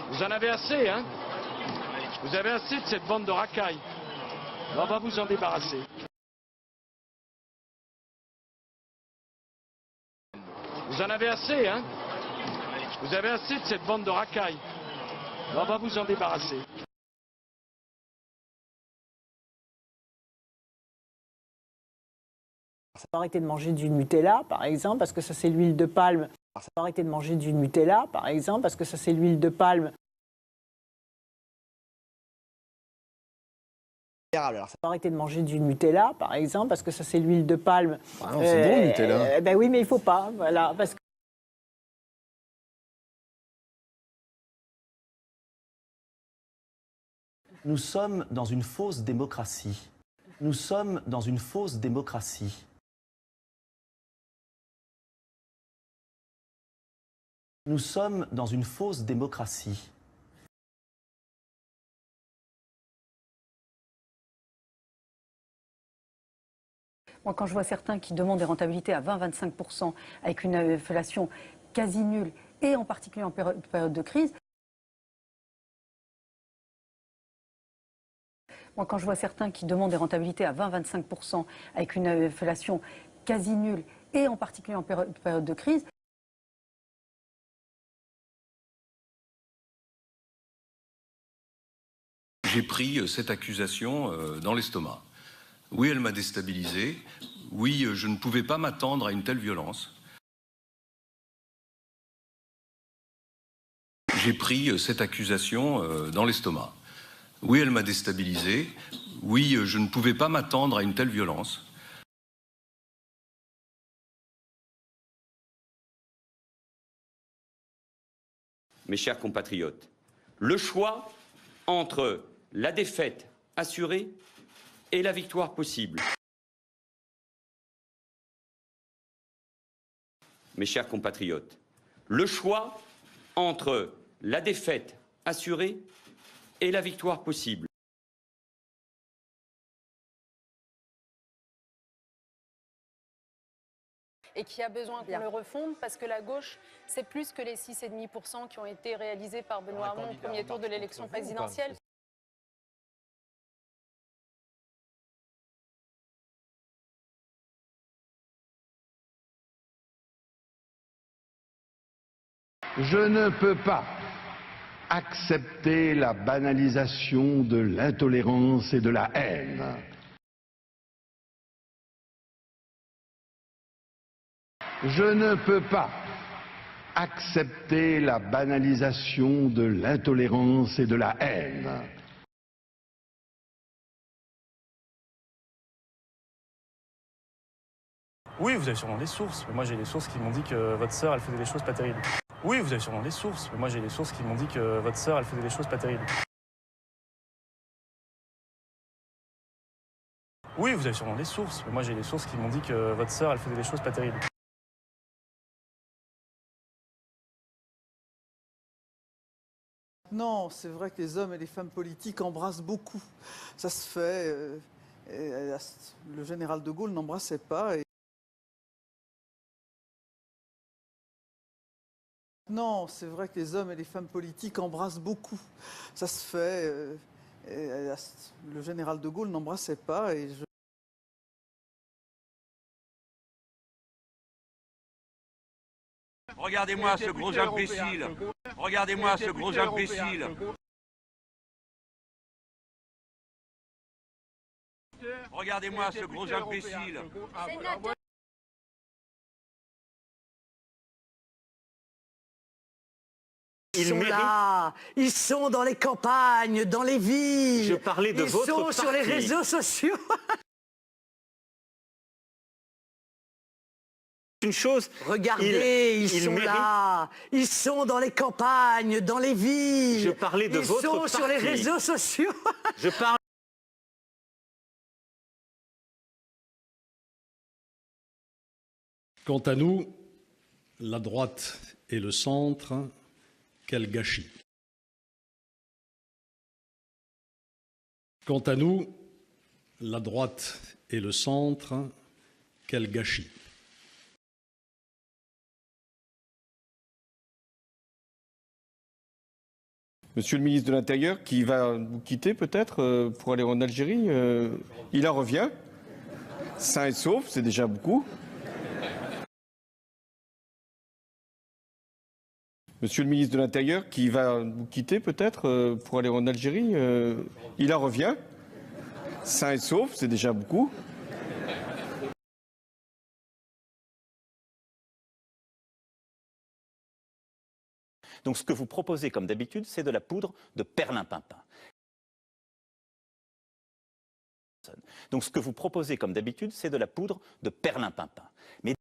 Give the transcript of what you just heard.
Vous en avez assez, hein? Vous avez assez de cette bande de racailles. On va vous en débarrasser. Vous en avez assez, hein? Vous avez assez de cette bande de racailles. On va vous en débarrasser. Arrêter de manger du Nutella, par exemple, parce que ça c'est l'huile de palme. Arrêter de manger du Nutella, par exemple, parce que ça c'est l'huile de palme. Arrêter de manger du Nutella, par exemple, parce que ça c'est l'huile de palme. Ah non, c'est bon le Nutella. Ben oui, mais il faut pas, voilà, parce que Nous sommes dans une fausse démocratie. Nous sommes dans une fausse démocratie. Nous sommes dans une fausse démocratie. Moi, quand je vois certains qui demandent des rentabilités à 20-25% avec une inflation quasi nulle, et en particulier en période de crise, moi, quand je vois certains qui demandent des rentabilités à 20-25% avec une inflation quasi nulle, et en particulier en période de crise, j'ai pris cette accusation dans l'estomac. Oui, elle m'a déstabilisé. Oui, je ne pouvais pas m'attendre à une telle violence. J'ai pris cette accusation dans l'estomac. Oui, elle m'a déstabilisé. Oui, je ne pouvais pas m'attendre à une telle violence. Mes chers compatriotes, le choix entre la défaite assurée et la victoire possible. Mes chers compatriotes, le choix entre la défaite assurée et la victoire possible. Et qui a besoin qu'on le refonde parce que la gauche, c'est plus que les 6,5% qui ont été réalisés par Benoît Hamon au premier tour de l'élection présidentielle. Je ne peux pas accepter la banalisation de l'intolérance et de la haine. Je ne peux pas accepter la banalisation de l'intolérance et de la haine. Oui, vous avez sûrement des sources, mais moi j'ai des sources qui m'ont dit que votre sœur, elle faisait des choses pas terribles. Oui, vous avez sûrement des sources, mais moi j'ai des sources qui m'ont dit que votre sœur, elle faisait des choses pas terribles. Oui, vous avez sûrement des sources, mais moi j'ai des sources qui m'ont dit que votre sœur, elle faisait des choses pas terribles. Non, c'est vrai que les hommes et les femmes politiques embrassent beaucoup. Ça se fait. Le général de Gaulle n'embrassait pas. Non, c'est vrai que les hommes et les femmes politiques embrassent beaucoup. Ça se fait. Le général de Gaulle n'embrassait pas. Regardez-moi ce gros imbécile. Regardez-moi ce gros imbécile. Regardez-moi ce gros imbécile. ils sont là, ils sont dans les campagnes, dans les villes. Je parlais de votre parti. Ils sont sur les réseaux sociaux. Une chose. Regardez, ils sont là, ils sont dans les campagnes, dans les villes. Je parlais de votre parti. Ils sont sur les réseaux sociaux. Je parle. Quant à nous, la droite et le centre, quel gâchis. Quant à nous, la droite et le centre, quel gâchis. Monsieur le ministre de l'Intérieur, qui va nous quitter peut-être pour aller en Algérie, il en revient, sain et sauf, c'est déjà beaucoup. Monsieur le ministre de l'Intérieur, qui va nous quitter peut-être pour aller en Algérie, il en revient, sain et sauf, c'est déjà beaucoup. Donc ce que vous proposez, comme d'habitude, c'est de la poudre de perlimpinpin. Donc ce que vous proposez, comme d'habitude, c'est de la poudre de perlimpinpin. Mais